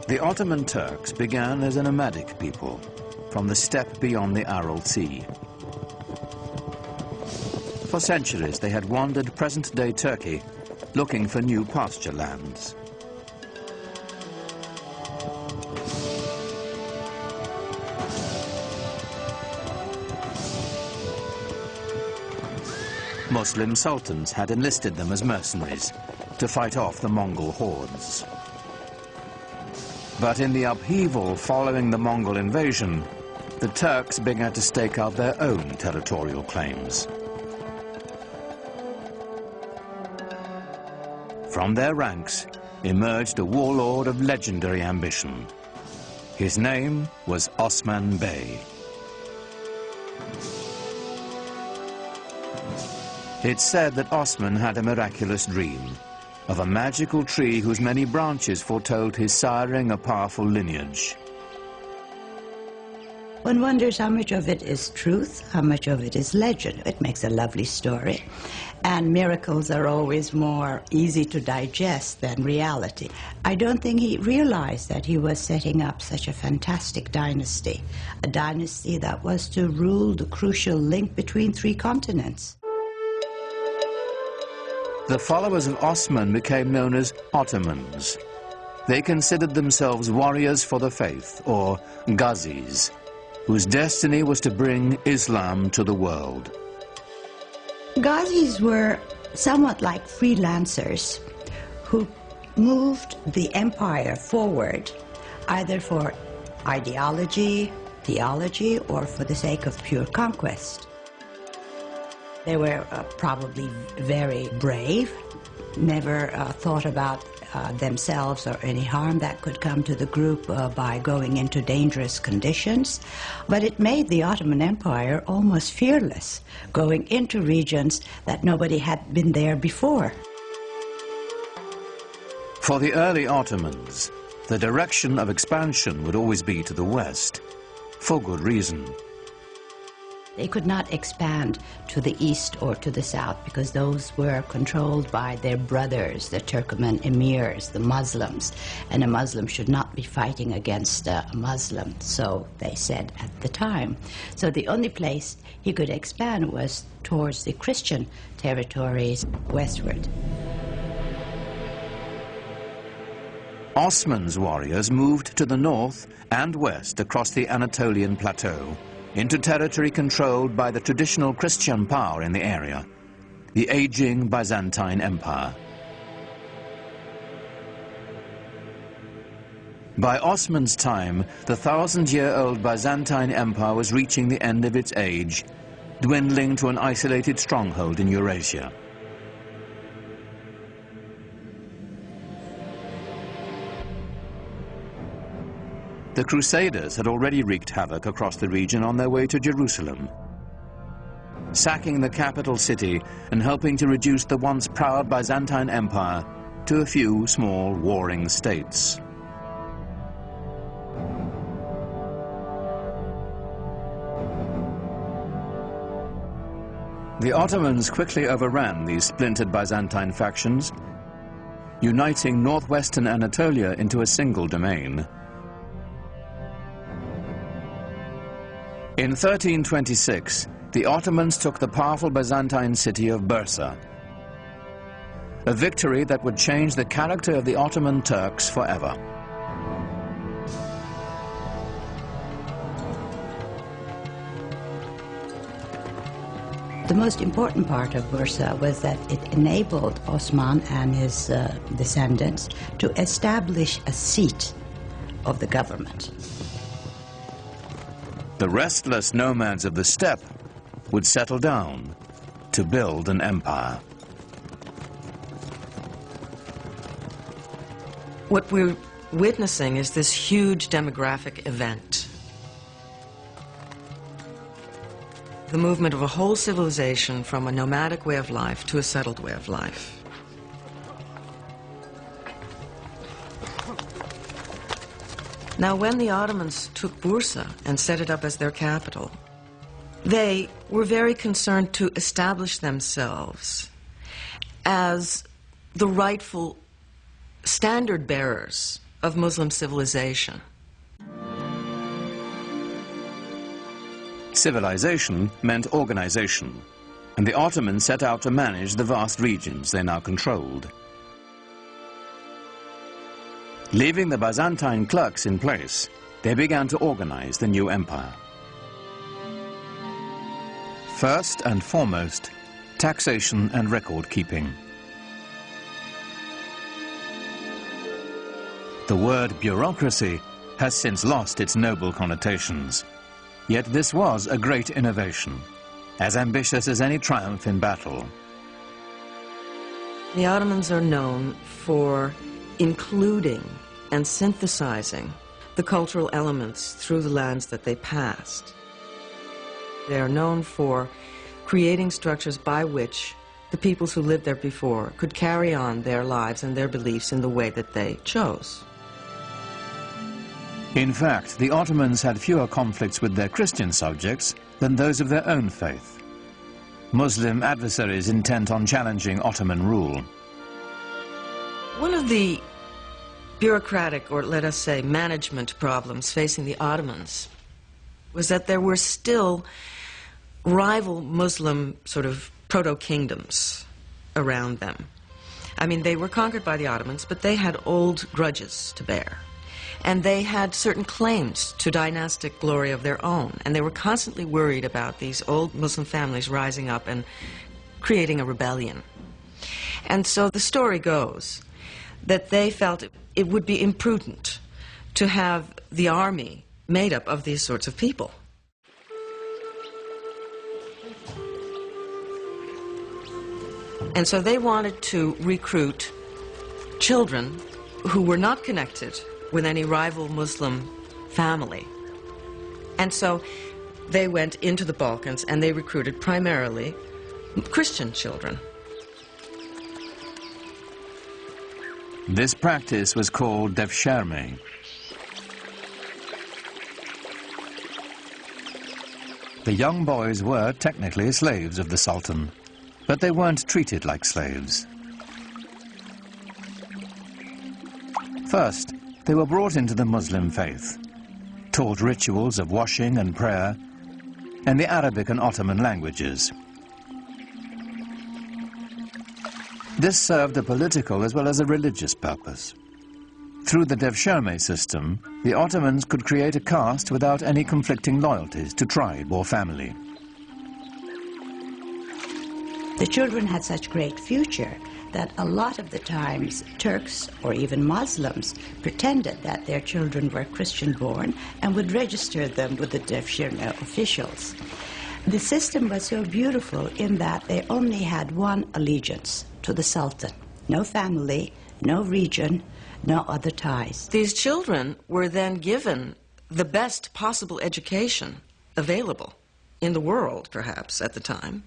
The Ottoman Turks began as a nomadic people from the steppe beyond the Aral Sea. For centuries, they had wandered present-day Turkey looking for new pasture lands. Muslim sultans had enlisted them as mercenaries to fight off the Mongol hordes. But in the upheaval following the Mongol invasion, the Turks began to stake out their own territorial claims. From their ranks emerged a warlord of legendary ambition. His name was Osman Bey. It's said that Osman had a miraculous dream of a magical tree whose many branches foretold his siring a powerful lineage. One wonders how much of it is truth, how much of it is legend. It makes a lovely story, and miracles are always more easy to digest than reality. I don't think he realized that he was setting up such a fantastic dynasty, a dynasty that was to rule the crucial link between three continents. The followers of Osman became known as Ottomans. They considered themselves warriors for the faith, or Ghazis, whose destiny was to bring Islam to the world. Ghazis were somewhat like freelancers who moved the empire forward either for ideology, theology, or for the sake of pure conquest. They were probably very brave, never thought about themselves or any harm that could come to the group by going into dangerous conditions. But it made the Ottoman Empire almost fearless, going into regions that nobody had been there before. For the early Ottomans, the direction of expansion would always be to the west, for good reason. They could not expand to the east or to the south because those were controlled by their brothers, the Turkoman emirs, the Muslims, and a Muslim should not be fighting against a Muslim, so they said at the time. So the only place he could expand was towards the Christian territories westward. Osman's warriors moved to the north and west across the Anatolian plateau, into territory controlled by the traditional Christian power in the area, the aging Byzantine Empire. By Osman's time, the 1,000-year-old Byzantine Empire was reaching the end of its age, dwindling to an isolated stronghold in Eurasia. The Crusaders had already wreaked havoc across the region on their way to Jerusalem, sacking the capital city and helping to reduce the once proud Byzantine Empire to a few small warring states. The Ottomans quickly overran these splintered Byzantine factions, uniting northwestern Anatolia into a single domain. In 1326, the Ottomans took the powerful Byzantine city of Bursa, a victory that would change the character of the Ottoman Turks forever. The most important part of Bursa was that it enabled Osman and his descendants to establish a seat of the government. The restless nomads of the steppe would settle down to build an empire. What we're witnessing is this huge demographic event. The movement of a whole civilization from a nomadic way of life to a settled way of life. Now, when the Ottomans took Bursa and set it up as their capital, they were very concerned to establish themselves as the rightful standard bearers of Muslim civilization. Civilization meant organization, and the Ottomans set out to manage the vast regions they now controlled. Leaving the Byzantine clerks in place, they began to organize the new empire. First and foremost, taxation and record-keeping. The word bureaucracy has since lost its noble connotations. Yet this was a great innovation, as ambitious as any triumph in battle. The Ottomans are known for including and synthesizing the cultural elements through the lands that they passed. They are known for creating structures by which the peoples who lived there before could carry on their lives and their beliefs in the way that they chose. In fact, the Ottomans had fewer conflicts with their Christian subjects than those of their own faith. Muslim adversaries intent on challenging Ottoman rule. One of the bureaucratic, or let us say management problems facing the Ottomans was that there were still rival Muslim sort of proto-kingdoms around them. I mean, they were conquered by the Ottomans, but they had old grudges to bear. And they had certain claims to dynastic glory of their own, and they were constantly worried about these old Muslim families rising up and creating a rebellion. And so the story goes that they felt it would be imprudent to have the army made up of these sorts of people. And so they wanted to recruit children who were not connected with any rival Muslim family. And so they went into the Balkans and they recruited primarily Christian children. This practice was called devshirme. The young boys were technically slaves of the Sultan, but they weren't treated like slaves. First, they were brought into the Muslim faith, taught rituals of washing and prayer, and the Arabic and Ottoman languages. This served a political as well as a religious purpose. Through the devshirme system, the Ottomans could create a caste without any conflicting loyalties to tribe or family. The children had such great future that a lot of the times Turks or even Muslims pretended that their children were Christian-born and would register them with the devshirme officials. The system was so beautiful in that they only had one allegiance, to the Sultan. No family, no region, no other ties. These children were then given the best possible education available in the world, perhaps, at the time.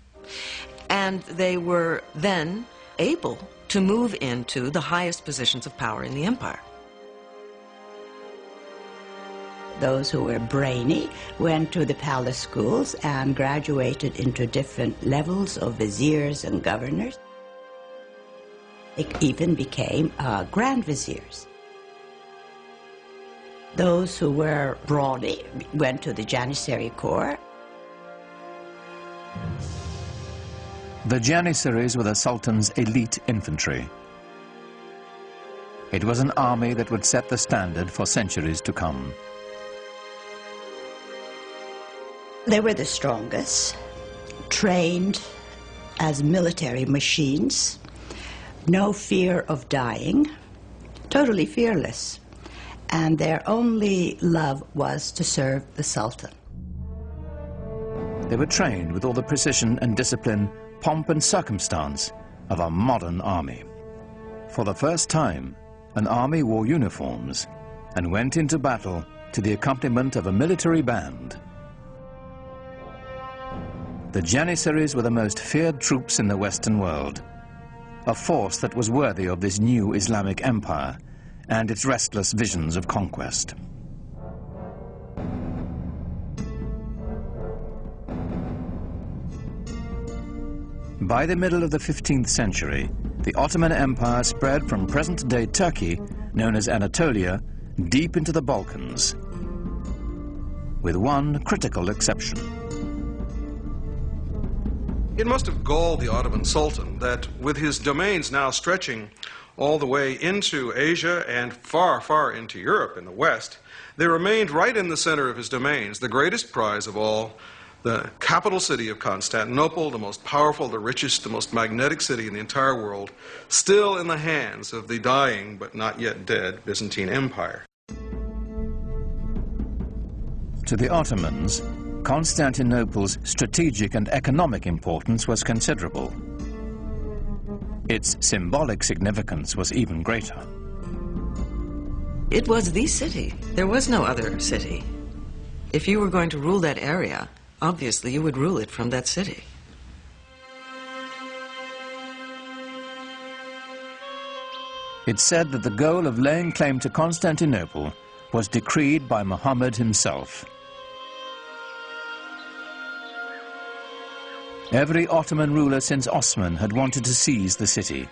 And they were then able to move into the highest positions of power in the empire. Those who were brainy went to the palace schools and graduated into different levels of viziers and governors. They even became grand viziers. Those who were brawny went to the Janissary Corps. The Janissaries were the Sultan's elite infantry. It was an army that would set the standard for centuries to come. They were the strongest, trained as military machines, no fear of dying, totally fearless, and their only love was to serve the Sultan. They were trained with all the precision and discipline, pomp and circumstance of a modern army. For the first time, an army wore uniforms and went into battle to the accompaniment of a military band. The Janissaries were the most feared troops in the Western world, a force that was worthy of this new Islamic empire and its restless visions of conquest. By the middle of the 15th century, the Ottoman Empire spread from present-day Turkey known as Anatolia, deep into the Balkans, with one critical exception. It must have galled the Ottoman Sultan that with his domains now stretching all the way into Asia and far, far into Europe in the west, there remained right in the center of his domains the greatest prize of all, the capital city of Constantinople, the most powerful, the richest, the most magnetic city in the entire world, still in the hands of the dying but not yet dead Byzantine Empire. To the Ottomans, Constantinople's strategic and economic importance was considerable. Its symbolic significance was even greater. It was the city. There was no other city. If you were going to rule that area, obviously you would rule it from that city. It's said that the goal of laying claim to Constantinople was decreed by Muhammad himself. Every Ottoman ruler since Osman had wanted to seize the city,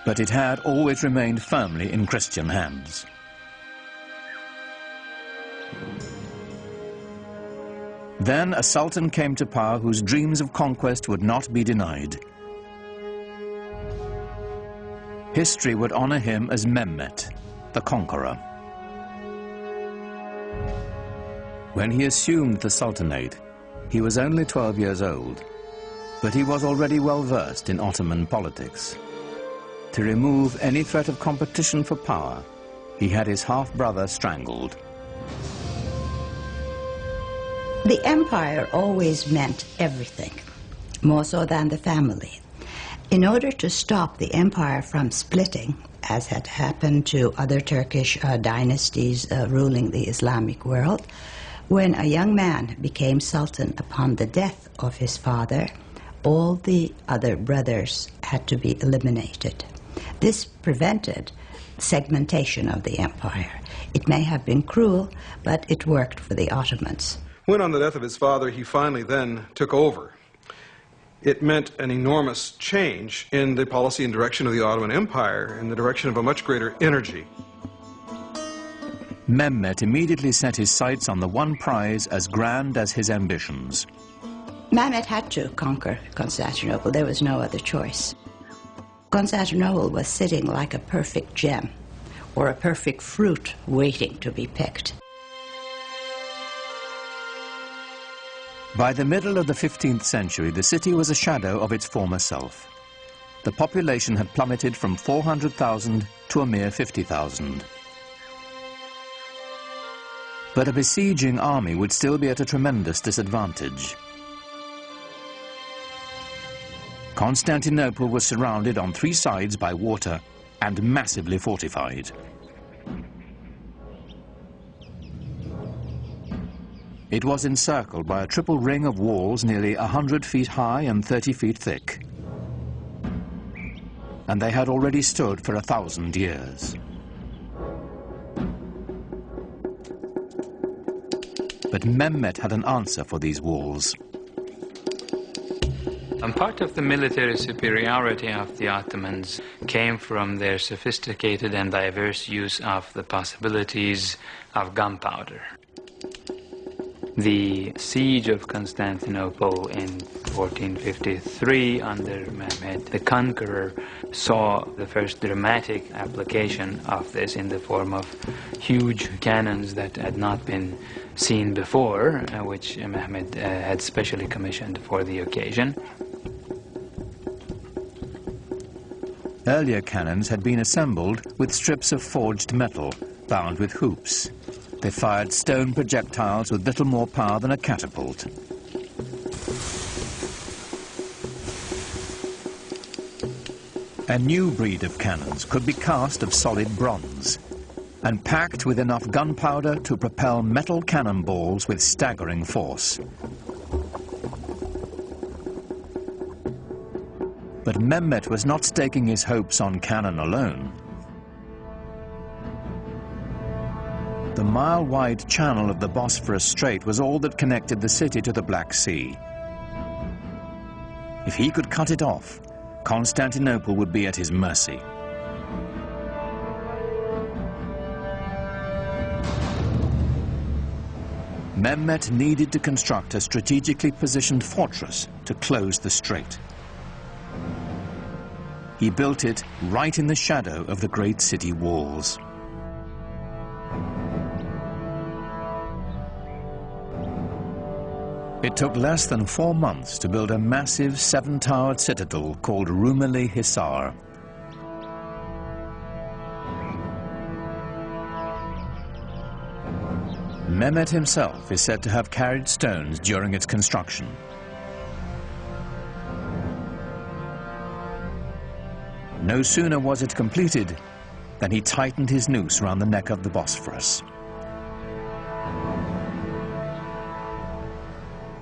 but it had always remained firmly in Christian hands. Then a sultan came to power whose dreams of conquest would not be denied. History would honor him as Mehmet, the conqueror. When he assumed the sultanate, he was only 12 years old, but he was already well versed in Ottoman politics. To remove any threat of competition for power, he had his half-brother strangled. The empire always meant everything, more so than the family. In order to stop the empire from splitting, as had happened to other Turkish dynasties ruling the Islamic world, when a young man became sultan upon the death of his father, all the other brothers had to be eliminated. This prevented segmentation of the empire. It may have been cruel, but it worked for the Ottomans. When on the death of his father he finally then took over, it meant an enormous change in the policy and direction of the Ottoman Empire, in the direction of a much greater energy. Mehmet immediately set his sights on the one prize as grand as his ambitions. Mehmet had to conquer Constantinople. There was no other choice. Constantinople was sitting like a perfect gem or a perfect fruit waiting to be picked. By the middle of the 15th century, the city was a shadow of its former self. The population had plummeted from 400,000 to a mere 50,000. But a besieging army would still be at a tremendous disadvantage. Constantinople was surrounded on 3 sides by water and massively fortified. It was encircled by a triple ring of walls nearly 100 feet high and 30 feet thick. And they had already stood for 1,000 years. But Mehmet had an answer for these walls. And part of the military superiority of the Ottomans came from their sophisticated and diverse use of the possibilities of gunpowder. The siege of Constantinople in 1453 under Mehmet the Conqueror saw the first dramatic application of this in the form of huge cannons that had not been seen before, which Mehmet had specially commissioned for the occasion. Earlier cannons had been assembled with strips of forged metal bound with hoops. They fired stone projectiles with little more power than a catapult. A new breed of cannons could be cast of solid bronze and packed with enough gunpowder to propel metal cannonballs with staggering force. But Mehmet was not staking his hopes on cannon alone. The mile-wide channel of the Bosphorus Strait was all that connected the city to the Black Sea. If he could cut it off, Constantinople would be at his mercy. Mehmet needed to construct a strategically positioned fortress to close the strait. He built it right in the shadow of the great city walls. It took less than 4 months to build a massive 7-towered citadel called Rumeli Hisar. Mehmet himself is said to have carried stones during its construction. No sooner was it completed than he tightened his noose around the neck of the Bosphorus.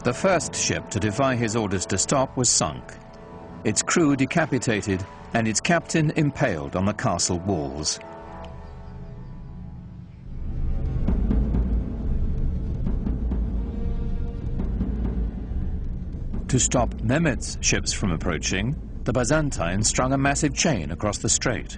The first ship to defy his orders to stop was sunk, its crew decapitated and its captain impaled on the castle walls. To stop Mehmet's ships from approaching, the Byzantines strung a massive chain across the strait.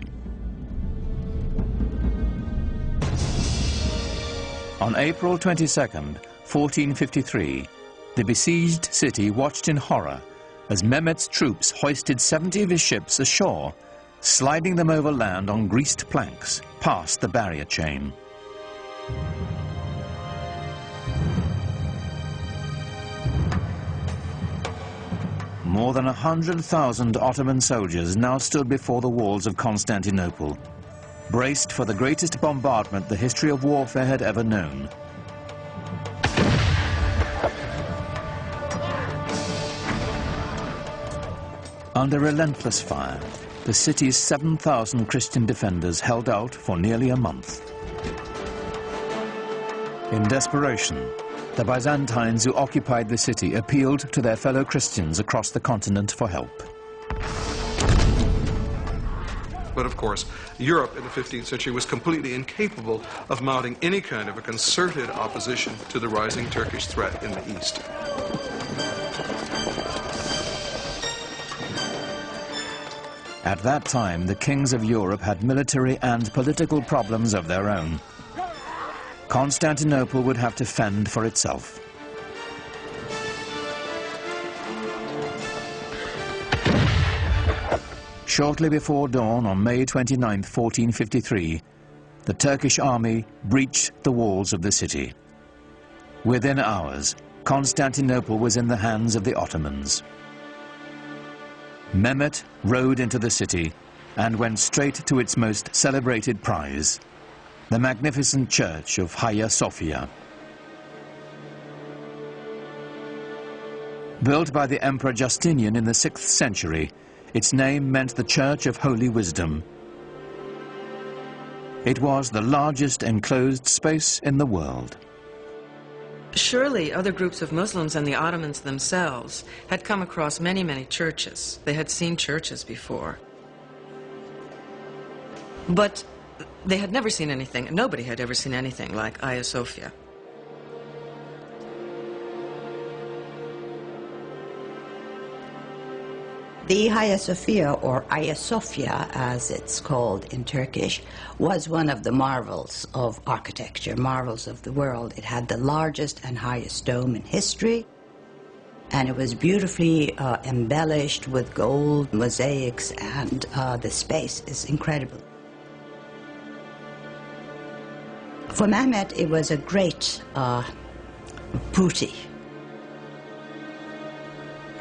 On April 22nd, 1453, the besieged city watched in horror as Mehmet's troops hoisted 70 of his ships ashore, sliding them over land on greased planks past the barrier chain. More than 100,000 Ottoman soldiers now stood before the walls of Constantinople, braced for the greatest bombardment the history of warfare had ever known. Under relentless fire, the city's 7,000 Christian defenders held out for nearly a month. In desperation, the Byzantines who occupied the city appealed to their fellow Christians across the continent for help. But of course, Europe in the 15th century was completely incapable of mounting any kind of a concerted opposition to the rising Turkish threat in the east. At that time, the kings of Europe had military and political problems of their own. Constantinople would have to fend for itself. Shortly before dawn on May 29, 1453, the Turkish army breached the walls of the city. Within hours, Constantinople was in the hands of the Ottomans. Mehmet rode into the city and went straight to its most celebrated prize, the magnificent church of Hagia Sophia. Built by the Emperor Justinian in the 6th century, its name meant the Church of Holy Wisdom. It was the largest enclosed space in the world. Surely other groups of Muslims and the Ottomans themselves had come across many, many churches. They had seen churches before. But they had never seen anything, nobody had ever seen anything like Hagia Sophia. The Hagia Sophia, or Hagia Sophia as it's called in Turkish, was one of the marvels of architecture, marvels of the world. It had the largest and highest dome in history, and it was beautifully embellished with gold mosaics, and the space is incredible. For Mehmet, it was a great booty.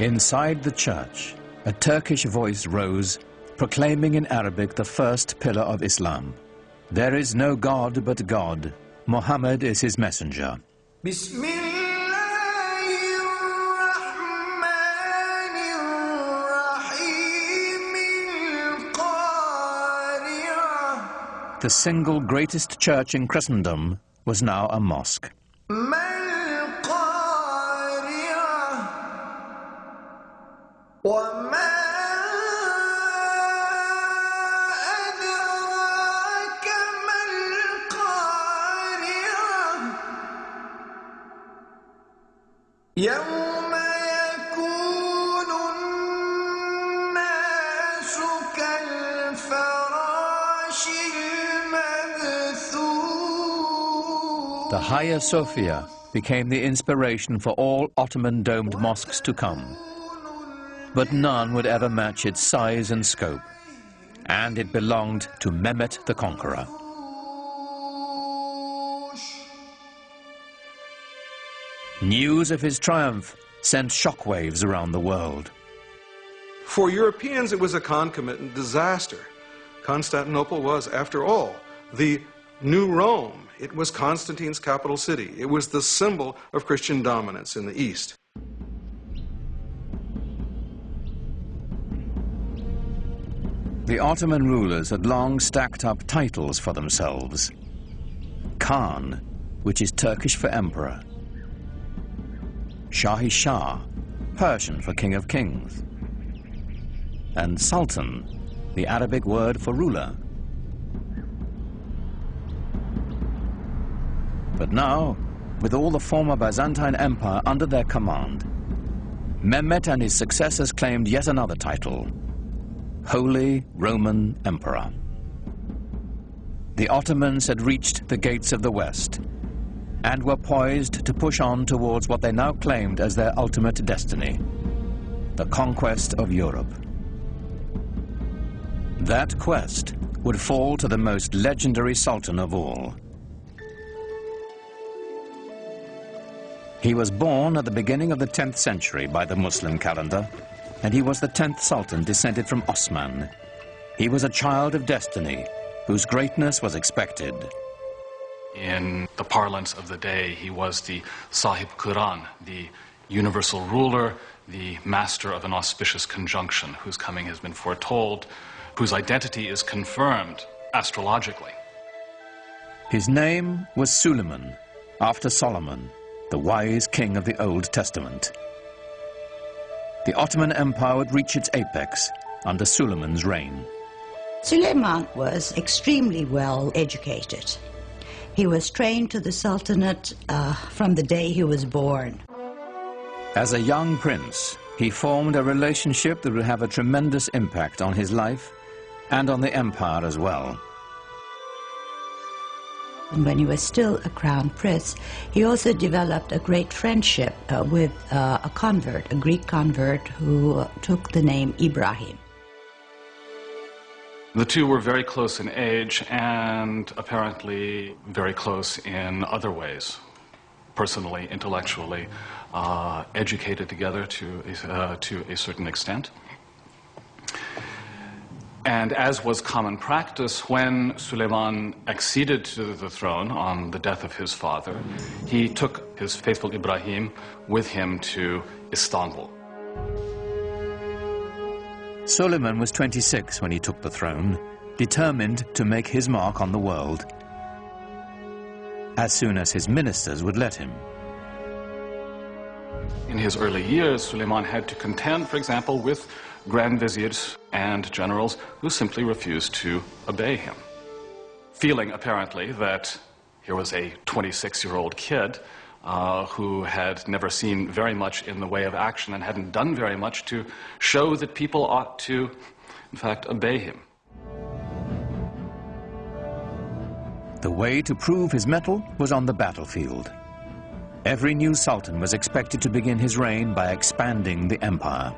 Inside the church, a Turkish voice rose, proclaiming in Arabic the first pillar of Islam. There is no God but God. Muhammad is his messenger. The single greatest church in Christendom was now a mosque. The Hagia Sophia became the inspiration for all Ottoman domed mosques to come. But none would ever match its size and scope, and it belonged to Mehmet the Conqueror. News of his triumph sent shockwaves around the world. For Europeans, it was a concomitant disaster. Constantinople was, after all, the new Rome. It was Constantine's capital city. It was the symbol of Christian dominance in the East. The Ottoman rulers had long stacked up titles for themselves. Khan, which is Turkish for emperor. Shahi Shah, Persian for king of kings. And Sultan, the Arabic word for ruler. But now, with all the former Byzantine Empire under their command, Mehmet and his successors claimed yet another title, Holy Roman Emperor. The Ottomans had reached the gates of the West and were poised to push on towards what they now claimed as their ultimate destiny, the conquest of Europe. That quest would fall to the most legendary sultan of all. He was born at the beginning of the 10th century by the Muslim calendar, and he was the 10th sultan descended from Osman. He was a child of destiny, whose greatness was expected. In the parlance of the day, he was the Sahib Quran, the universal ruler, the master of an auspicious conjunction, whose coming has been foretold, whose identity is confirmed astrologically. His name was Suleiman, after Solomon, the wise king of the Old Testament. The Ottoman Empire would reach its apex under Suleiman's reign. Suleiman was extremely well educated. He was trained to the Sultanate from the day he was born. As a young prince, he formed a relationship that would have a tremendous impact on his life and on the empire as well. And when he was still a crown prince, he also developed a great friendship with a convert, a Greek convert who took the name Ibrahim. The two were very close in age and apparently very close in other ways, personally, intellectually, educated together to a certain extent. And as was common practice, when Suleiman acceded to the throne on the death of his father, he took his faithful Ibrahim with him to Istanbul. Suleiman was 26 when he took the throne, determined to make his mark on the world, as soon as his ministers would let him. In his early years, Suleiman had to contend, for example, with grand viziers and generals who simply refused to obey him, feeling apparently that here was a 26-year-old kid who had never seen very much in the way of action and hadn't done very much to show that people ought to, in fact, obey him. The way to prove his mettle was on the battlefield. Every new sultan was expected to begin his reign by expanding the empire.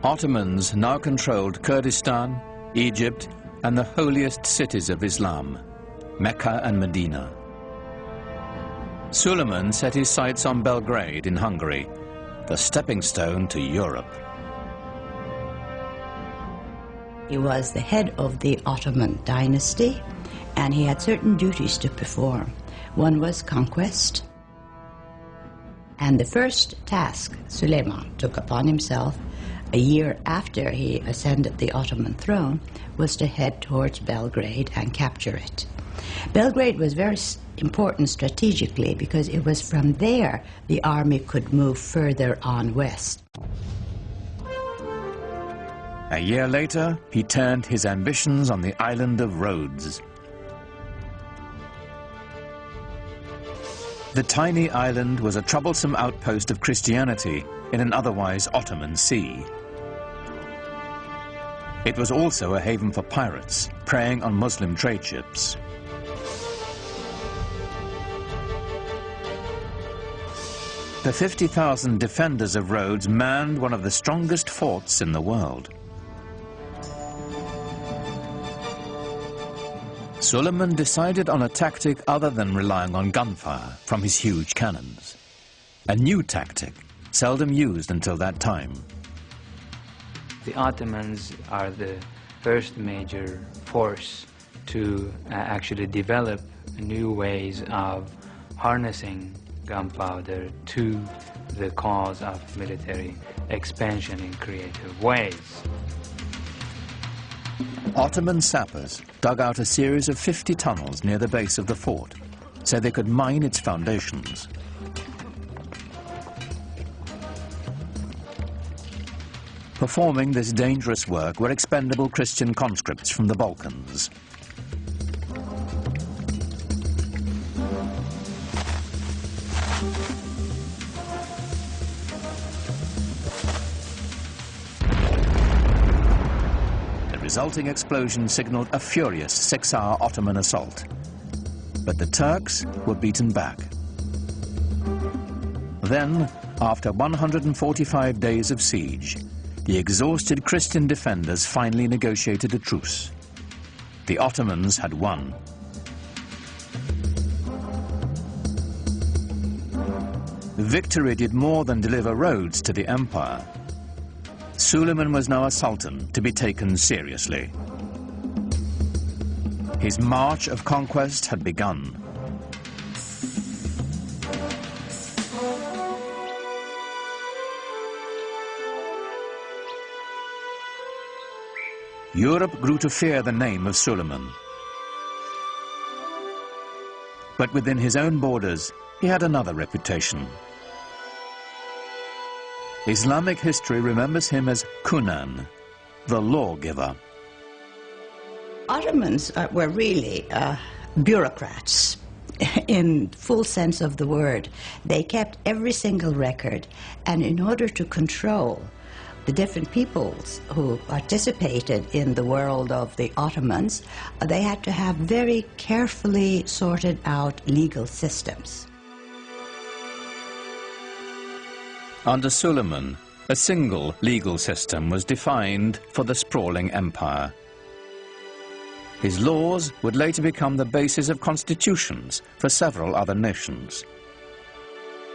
Ottomans now controlled Kurdistan, Egypt, and the holiest cities of Islam, Mecca and Medina. Suleiman set his sights on Belgrade in Hungary, the stepping stone to Europe. He was the head of the Ottoman dynasty, and he had certain duties to perform. One was conquest, and the first task Suleiman took upon himself a year after he ascended the Ottoman throne was to head towards Belgrade and capture it. Belgrade was very important strategically because it was from there the army could move further on west. A year later, he turned his ambitions on the island of Rhodes. The tiny island was a troublesome outpost of Christianity in an otherwise Ottoman sea. It was also a haven for pirates, preying on Muslim trade ships. The 50,000 defenders of Rhodes manned one of the strongest forts in the world. Suleiman decided on a tactic other than relying on gunfire from his huge cannons. A new tactic, seldom used until that time. The Ottomans are the first major force to actually develop new ways of harnessing gunpowder to the cause of military expansion in creative ways. Ottoman sappers dug out a series of 50 tunnels near the base of the fort so they could mine its foundations. Performing this dangerous work were expendable Christian conscripts from the Balkans. The resulting explosion signaled a furious 6-hour Ottoman assault. But the Turks were beaten back. Then, after 145 days of siege, the exhausted Christian defenders finally negotiated a truce. The Ottomans had won. Victory did more than deliver Rhodes to the empire. Suleiman was now a sultan to be taken seriously. His march of conquest had begun. Europe grew to fear the name of Suleiman. But within his own borders, he had another reputation. Islamic history remembers him as Kunan, the lawgiver. Ottomans were really bureaucrats in full sense of the word. They kept every single record, and in order to control the different peoples who participated in the world of the Ottomans, they had to have very carefully sorted out legal systems. Under Suleiman, a single legal system was defined for the sprawling empire. His laws would later become the basis of constitutions for several other nations.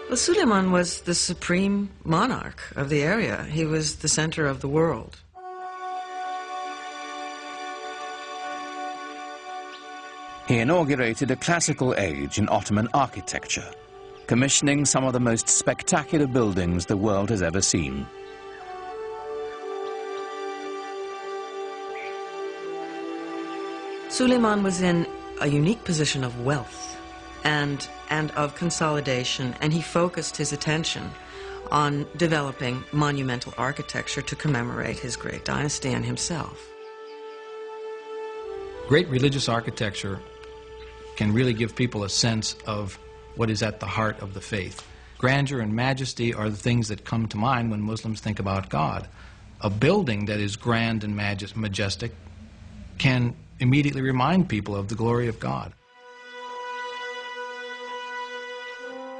Well, Suleiman was the supreme monarch of the area. He was the center of the world. He inaugurated a classical age in Ottoman architecture, commissioning some of the most spectacular buildings the world has ever seen. Suleiman was in a unique position of wealth and of consolidation, and he focused his attention on developing monumental architecture to commemorate his great dynasty and himself. Great religious architecture can really give people a sense of what is at the heart of the faith. Grandeur and majesty are the things that come to mind when Muslims think about God. A building that is grand and majestic can immediately remind people of the glory of God.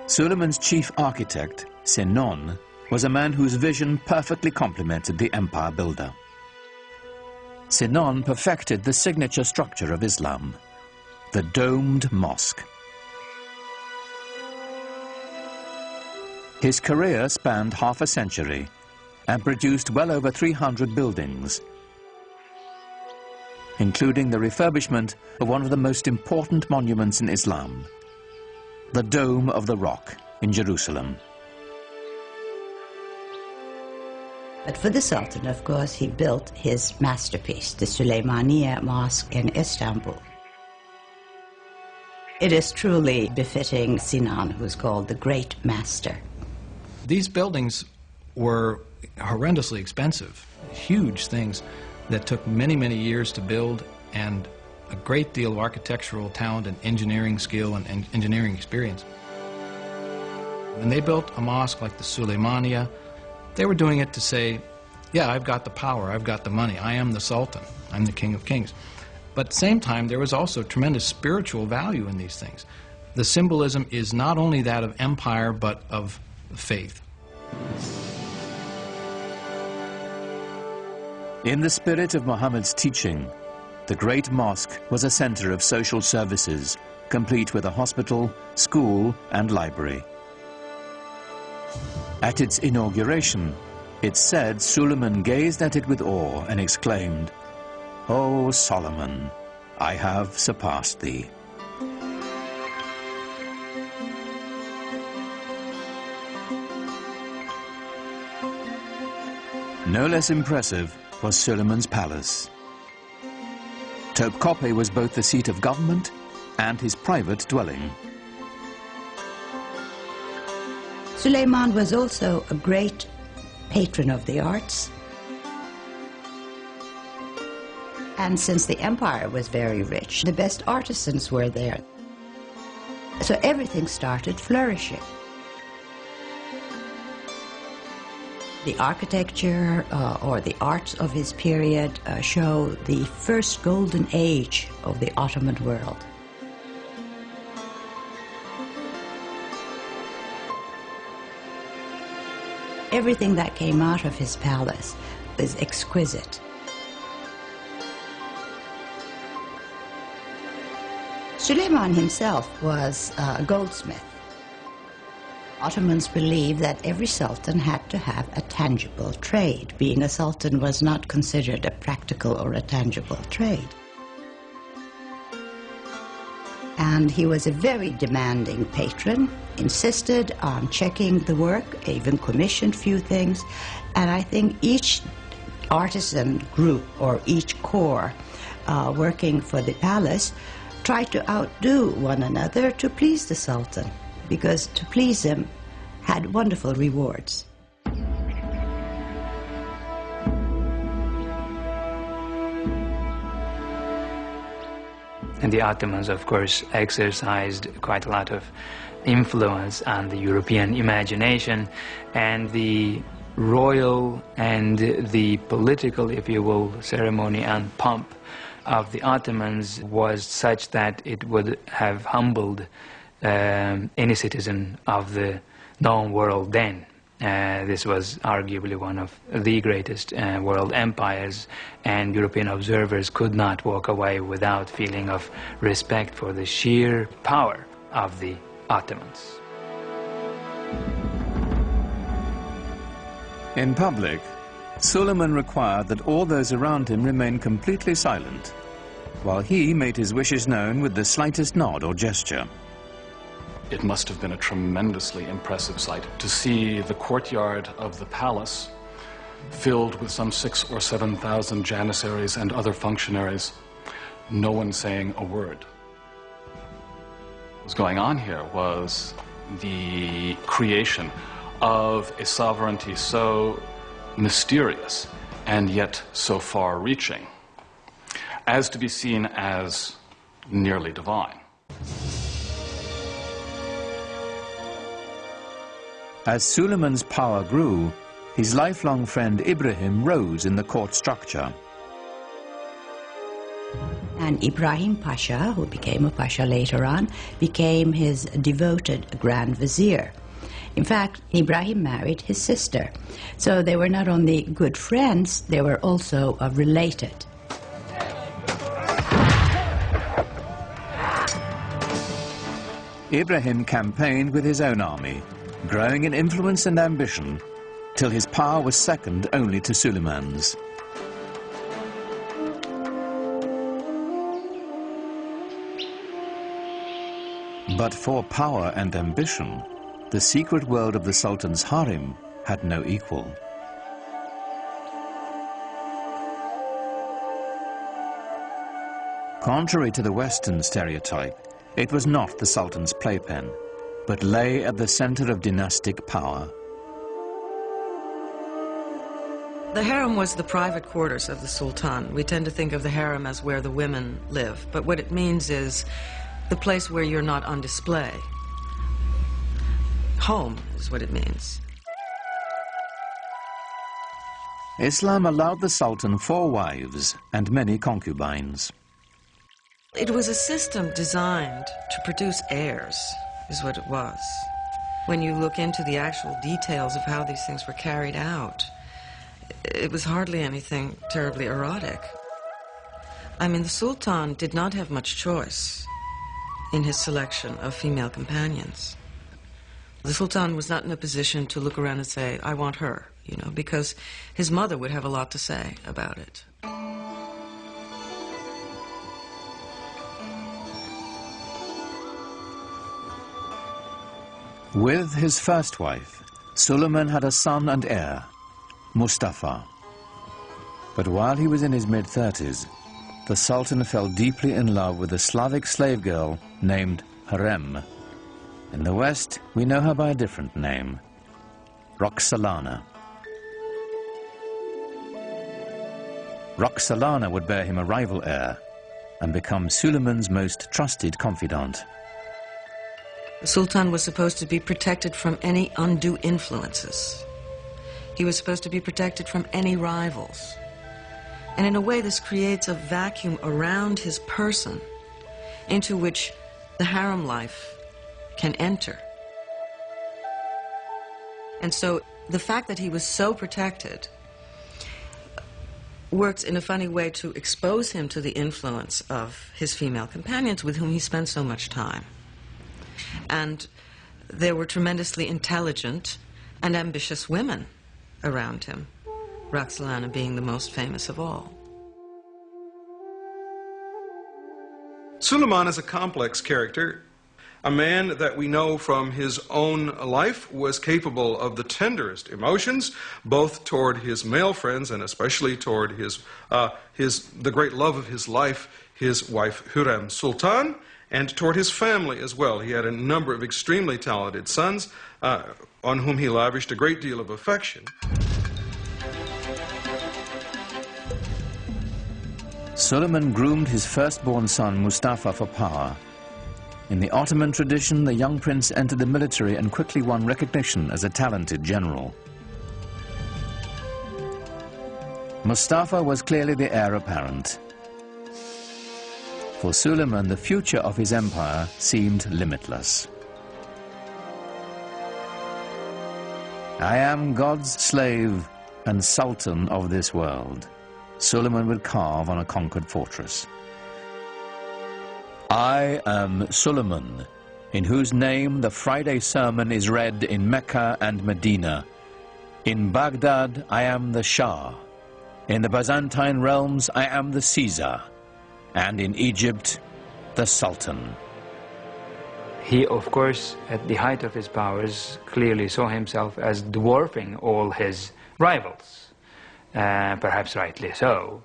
Suleiman's chief architect, Sinon, was a man whose vision perfectly complemented the empire builder. Sinon perfected the signature structure of Islam, the domed mosque. His career spanned half a century and produced well over 300 buildings, including the refurbishment of one of the most important monuments in Islam, the Dome of the Rock in Jerusalem. But for the Sultan, of course, he built his masterpiece, the Süleymaniye Mosque in Istanbul. It is truly befitting Sinan, who's called the Great Master. These buildings were horrendously expensive, huge things that took many, many years to build, and a great deal of architectural talent and engineering skill and engineering experience. When they built a mosque like the Süleymaniye, they were doing it to say, yeah, I've got the power, I've got the money, I am the Sultan, I'm the King of Kings. But at the same time, there was also tremendous spiritual value in these things. The symbolism is not only that of empire, but of faith. In the spirit of Muhammad's teaching, the Great Mosque was a center of social services, complete with a hospital, school, and library. At its inauguration, it's said Suleiman gazed at it with awe and exclaimed, "O Solomon, I have surpassed thee." No less impressive was Suleiman's palace. Topkapi was both the seat of government and his private dwelling. Suleiman was also a great patron of the arts. And since the empire was very rich, the best artisans were there. So everything started flourishing. The architecture or the arts of his period show the first golden age of the Ottoman world. Everything that came out of his palace is exquisite. Suleiman himself was a goldsmith. Ottomans believed that every sultan had to have a tangible trade. Being a sultan was not considered a practical or a tangible trade. And he was a very demanding patron, insisted on checking the work, even commissioned few things. And I think each artisan group or each corps working for the palace tried to outdo one another to please the sultan, because to please him had wonderful rewards. And the Ottomans, of course, exercised quite a lot of influence on the European imagination, and the royal and the political, if you will, ceremony and pomp of the Ottomans was such that it would have humbled any citizen of the known world then. This was arguably one of the greatest world empires, and European observers could not walk away without feeling of respect for the sheer power of the Ottomans. In public, Suleiman required that all those around him remain completely silent, while he made his wishes known with the slightest nod or gesture. It must have been a tremendously impressive sight to see the courtyard of the palace filled with some 6,000 or 7,000 janissaries and other functionaries, no one saying a word. What was going on here was the creation of a sovereignty so mysterious and yet so far-reaching as to be seen as nearly divine. As Suleiman's power grew, his lifelong friend Ibrahim rose in the court structure. And Ibrahim Pasha, who became a Pasha later on, became his devoted Grand Vizier. In fact, Ibrahim married his sister. So they were not only good friends, they were also related. Ibrahim campaigned with his own army, growing in influence and ambition, till his power was second only to Suleiman's. But for power and ambition, the secret world of the Sultan's harem had no equal. Contrary to the Western stereotype, it was not the Sultan's playpen, but lay at the center of dynastic power. The harem was the private quarters of the Sultan. We tend to think of the harem as where the women live, but what it means is the place where you're not on display. Home is what it means. Islam allowed the Sultan 4 wives and many concubines. It was a system designed to produce heirs, is what it was. when you look into the actual details of how these things were carried out, it was hardly anything terribly erotic. I mean, the Sultan did not have much choice in his selection of female companions. The Sultan was not in a position to look around and say, I want her, you know, because his mother would have a lot to say about it. With his first wife, Suleiman had a son and heir, Mustafa. But while he was in his mid-30s, the Sultan fell deeply in love with a Slavic slave girl named Harem. In the West, we know her by a different name, Roxolana. Roxolana would bear him a rival heir and become Suleiman's most trusted confidant. The Sultan was supposed to be protected from any undue influences. He was supposed to be protected from any rivals. And in a way, this creates a vacuum around his person into which the harem life can enter. And so the fact that he was so protected works in a funny way to expose him to the influence of his female companions with whom he spent so much time. And there were tremendously intelligent and ambitious women around him, Roxolana being the most famous of all. Suleiman is a complex character, a man that we know from his own life was capable of the tenderest emotions, both toward his male friends and especially toward the great love of his life, his wife Hürrem Sultan, and toward his family as well. He had a number of extremely talented sons on whom he lavished a great deal of affection. Suleiman groomed his firstborn son Mustafa for power. In the Ottoman tradition, the young prince entered the military and quickly won recognition as a talented general. Mustafa was clearly the heir apparent. For Suleiman, the future of his empire seemed limitless. I am God's slave and sultan of this world, Suleiman would carve on a conquered fortress. I am Suleiman, in whose name the Friday sermon is read in Mecca and Medina. In Baghdad, I am the Shah. In the Byzantine realms, I am the Caesar. And in Egypt, the Sultan. He, of course, at the height of his powers, clearly saw himself as dwarfing all his rivals, perhaps rightly so.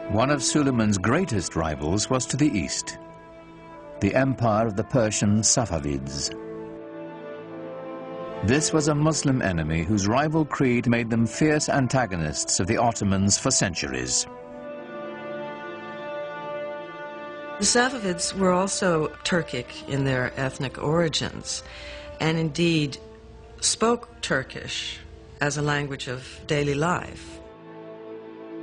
One of Suleiman's greatest rivals was to the east, the empire of the Persian Safavids. This was a Muslim enemy whose rival creed made them fierce antagonists of the Ottomans for centuries. The Safavids were also Turkic in their ethnic origins, and indeed spoke Turkish as a language of daily life.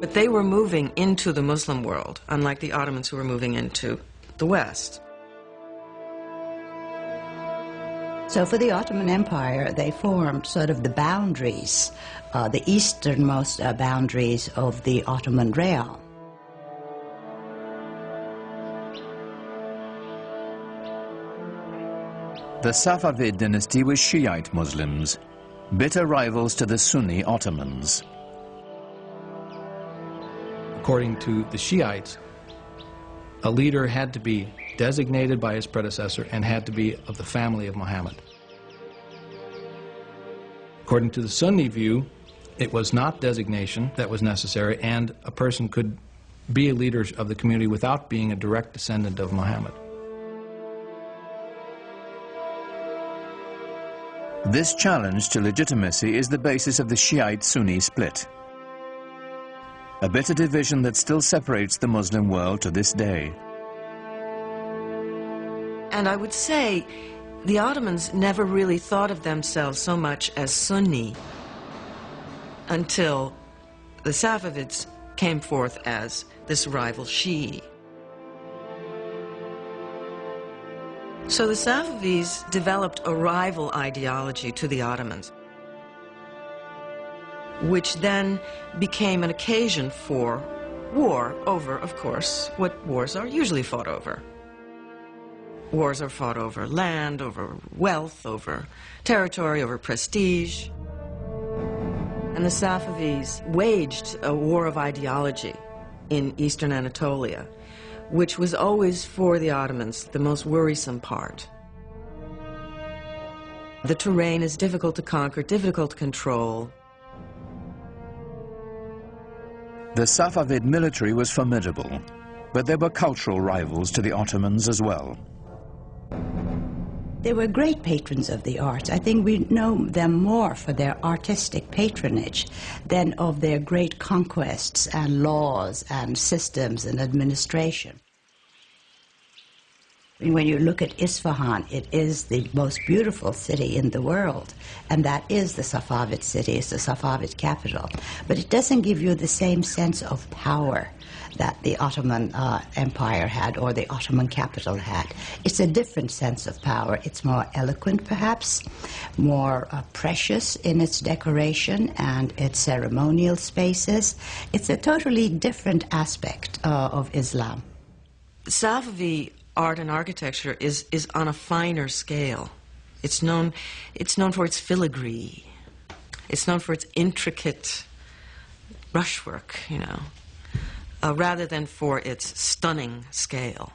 But they were moving into the Muslim world, unlike the Ottomans who were moving into the West. So for the Ottoman Empire, they formed sort of the boundaries, the easternmost boundaries of the Ottoman realm. The Safavid dynasty was Shiite Muslims, bitter rivals to the Sunni Ottomans. According to the Shiites, a leader had to be designated by his predecessor and had to be of the family of Muhammad. According to the Sunni view, it was not designation that was necessary, and a person could be a leader of the community without being a direct descendant of Muhammad. This challenge to legitimacy is the basis of the Shiite-Sunni split, a bitter division that still separates the Muslim world to this day. And I would say the Ottomans never really thought of themselves so much as Sunni until the Safavids came forth as this rival Shi'i. So the Safavids developed a rival ideology to the Ottomans, which then became an occasion for war over, of course, what wars are usually fought over. Wars are fought over land, over wealth, over territory, over prestige. And the Safavids waged a war of ideology in eastern Anatolia, which was always, for the Ottomans, the most worrisome part. The terrain is difficult to conquer, difficult to control. The Safavid military was formidable, but there were cultural rivals to the Ottomans as well. They were great patrons of the arts. I think we know them more for their artistic patronage than of their great conquests and laws and systems and administration. When you look at Isfahan, it is the most beautiful city in the world, and that is the Safavid city, it's the Safavid capital. But it doesn't give you the same sense of power that the Ottoman Empire had or the Ottoman capital had. It's a different sense of power. It's more eloquent, perhaps, more precious in its decoration and its ceremonial spaces. It's a totally different aspect of Islam. Safavi art and architecture is on a finer scale. It's known for its filigree. It's known for its intricate brushwork, you know, rather than for its stunning scale.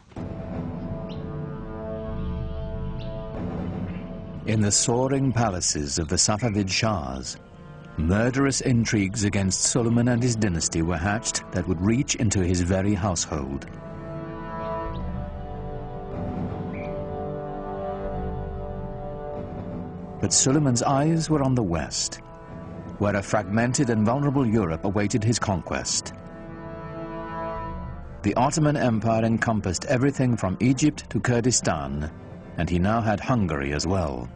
In the soaring palaces of the Safavid Shahs, murderous intrigues against Suleiman and his dynasty were hatched that would reach into his very household. But Suleiman's eyes were on the west, where a fragmented and vulnerable Europe awaited his conquest. The Ottoman Empire encompassed everything from Egypt to Kurdistan, and he now had Hungary as well.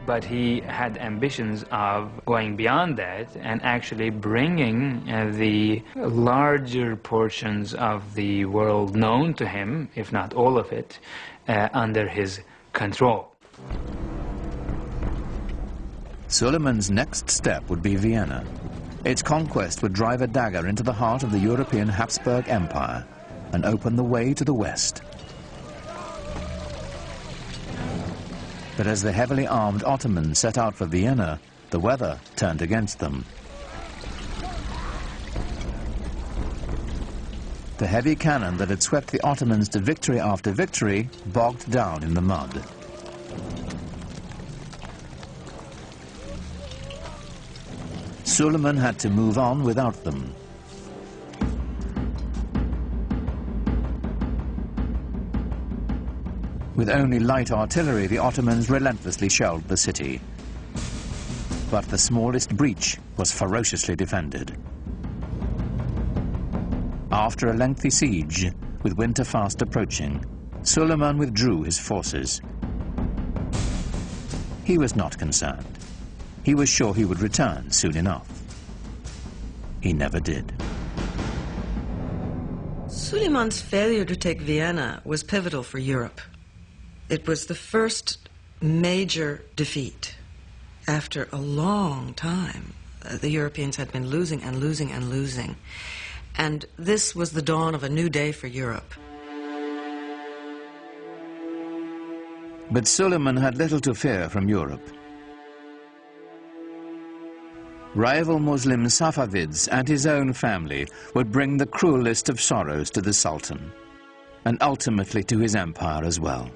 But he had ambitions of going beyond that and actually bringing the larger portions of the world known to him, if not all of it, under his control. Suleiman's next step would be Vienna. Its conquest would drive a dagger into the heart of the European Habsburg Empire and open the way to the west. But as the heavily armed Ottomans set out for Vienna, the weather turned against them. The heavy cannon that had swept the Ottomans to victory after victory bogged down in the mud. Suleiman had to move on without them. With only light artillery, the Ottomans relentlessly shelled the city. But the smallest breach was ferociously defended. After a lengthy siege, with winter fast approaching, Suleiman withdrew his forces. He was not concerned. He was sure he would return soon enough. He never did. Suleiman's failure to take Vienna was pivotal for Europe. It was the first major defeat after a long time. The Europeans had been losing and losing and losing. And this was the dawn of a new day for Europe. But Suleiman had little to fear from Europe. Rival Muslim Safavids and his own family would bring the cruelest of sorrows to the Sultan, and ultimately to his empire as well.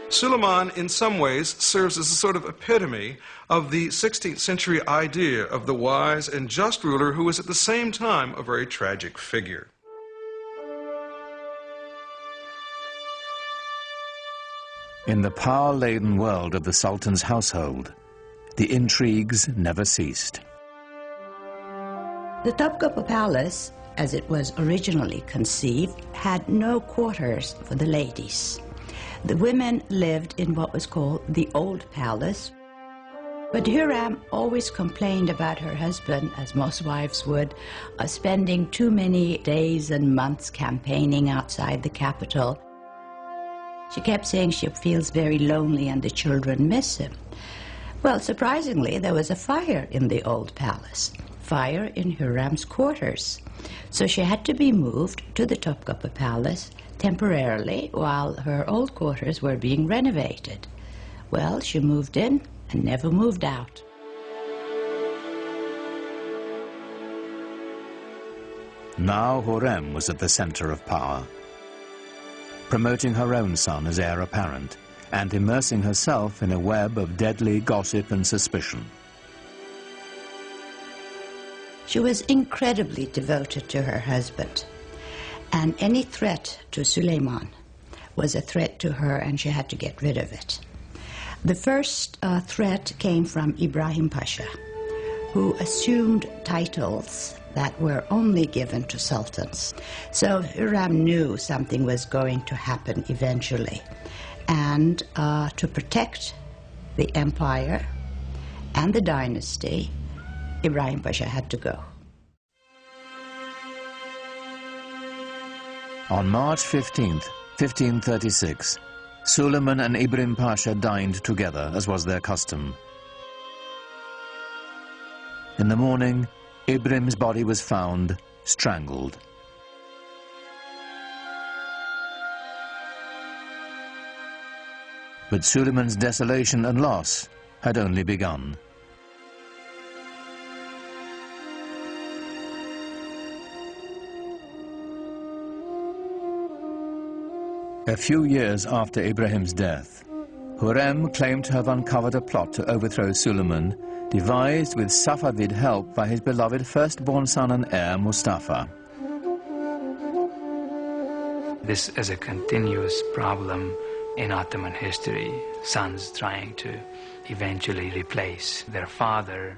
Suleiman, in some ways, serves as a sort of epitome of the 16th century idea of the wise and just ruler who was at the same time a very tragic figure. In the power-laden world of the Sultan's household, the intrigues never ceased. The Topkapi Palace, as it was originally conceived, had no quarters for the ladies. The women lived in what was called the Old Palace, But Hiram always complained about her husband, as most wives would, spending too many days and months campaigning outside the capital. She kept saying she feels very lonely and the children miss him. Well, surprisingly, there was a fire in the old palace, fire in Hiram's quarters. So she had to be moved to the Topkapi Palace temporarily while her old quarters were being renovated. Well, she moved in and never moved out. Now Hurrem was at the center of power, promoting her own son as heir apparent and immersing herself in a web of deadly gossip and suspicion. She was incredibly devoted to her husband, and any threat to Suleiman was a threat to her, and she had to get rid of it. The first threat came from Ibrahim Pasha, who assumed titles that were only given to sultans. So Hiram knew something was going to happen eventually, and to protect the empire and the dynasty, Ibrahim Pasha had to go. On March 15th, 1536, Suleiman and Ibrahim Pasha dined together, as was their custom. In the morning, Ibrahim's body was found strangled. But Suleiman's desolation and loss had only begun. A few years after Ibrahim's death, Hurrem claimed to have uncovered a plot to overthrow Suleiman, devised with Safavid help by his beloved firstborn son and heir, Mustafa. This is a continuous problem in Ottoman history, sons trying to eventually replace their father.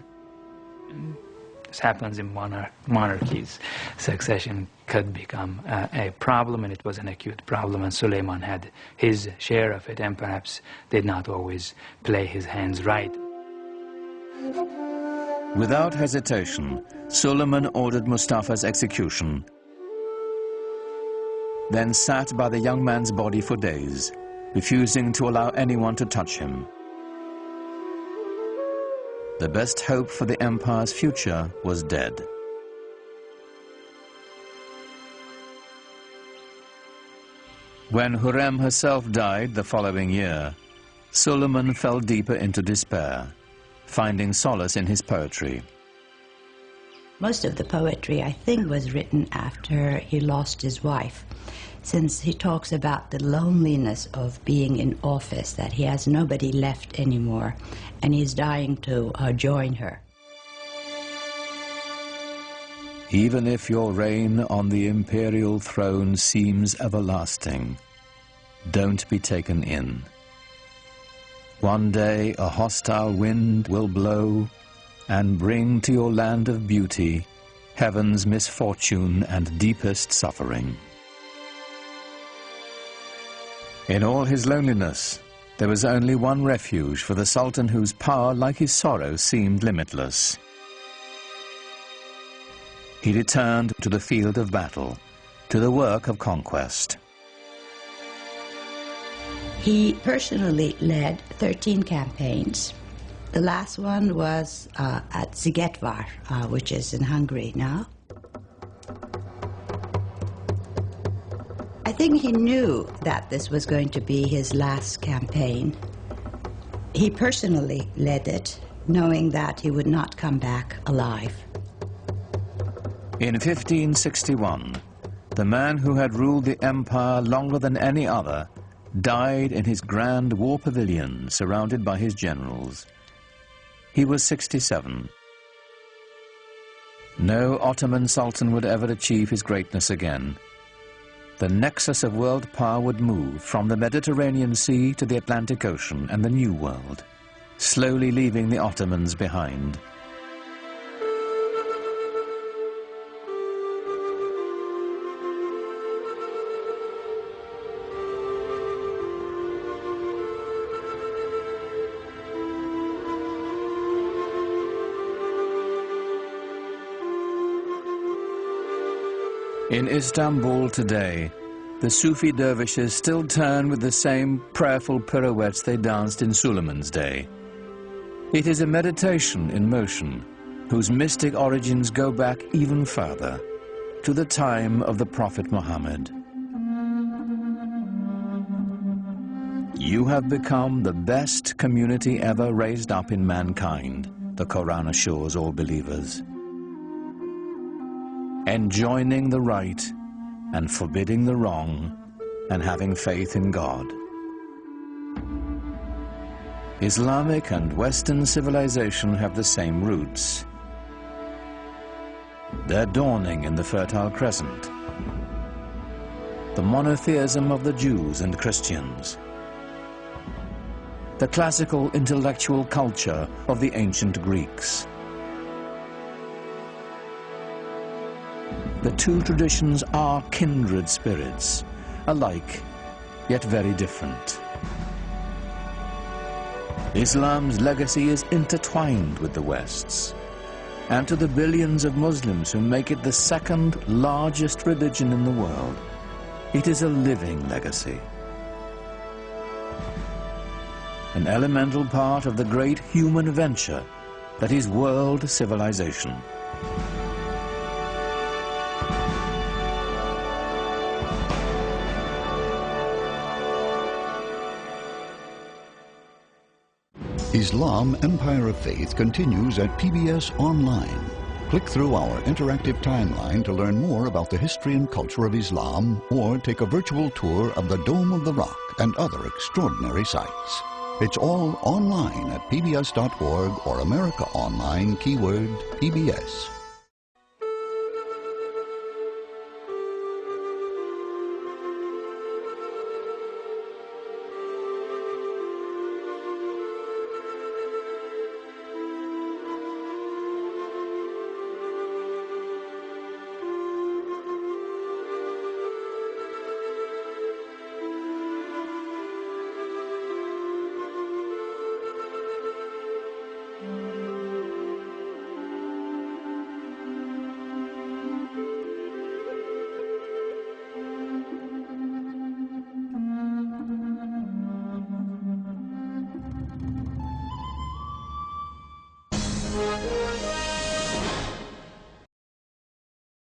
This happens in monarchies. Succession could become a problem, and it was an acute problem, and Suleiman had his share of it, and perhaps did not always play his hands right. Without hesitation, Suleiman ordered Mustafa's execution, then sat by the young man's body for days, refusing to allow anyone to touch him. The best hope for the empire's future was dead. When Hurrem herself died the following year, Suleiman fell deeper into despair, finding solace in his poetry. Most of the poetry, I think, was written after he lost his wife, since he talks about the loneliness of being in office, that he has nobody left anymore, and he's dying to join her. Even if your reign on the imperial throne seems everlasting, don't be taken in. One day a hostile wind will blow and bring to your land of beauty heaven's misfortune and deepest suffering. In all his loneliness, there was only one refuge for the Sultan whose power, like his sorrow, seemed limitless. He returned to the field of battle, to the work of conquest. He personally led 13 campaigns. The last one was at Szigetvar, which is in Hungary now. I think he knew that this was going to be his last campaign. He personally led it, knowing that he would not come back alive. In 1561, the man who had ruled the empire longer than any other died in his grand war pavilion, surrounded by his generals. He was 67. No Ottoman Sultan would ever achieve his greatness again. The nexus of world power would move from the Mediterranean Sea to the Atlantic Ocean and the New World, slowly leaving the Ottomans behind. In Istanbul today, the Sufi dervishes still turn with the same prayerful pirouettes they danced in Suleiman's day. It is a meditation in motion, whose mystic origins go back even further, to the time of the Prophet Muhammad. You have become the best community ever raised up in mankind, the Quran assures all believers. Enjoining the right and forbidding the wrong, and having faith in God. Islamic and Western civilization have the same roots. They're dawning in the Fertile Crescent, the monotheism of the Jews and Christians, the classical intellectual culture of the ancient Greeks. The two traditions are kindred spirits, alike, yet very different. Islam's legacy is intertwined with the West's, and to the billions of Muslims who make it the second largest religion in the world, it is a living legacy. An elemental part of the great human venture that is world civilization. Islam Empire of Faith continues at PBS Online. Click through our interactive timeline to learn more about the history and culture of Islam, or take a virtual tour of the Dome of the Rock and other extraordinary sights. It's all online at pbs.org or America Online, keyword PBS.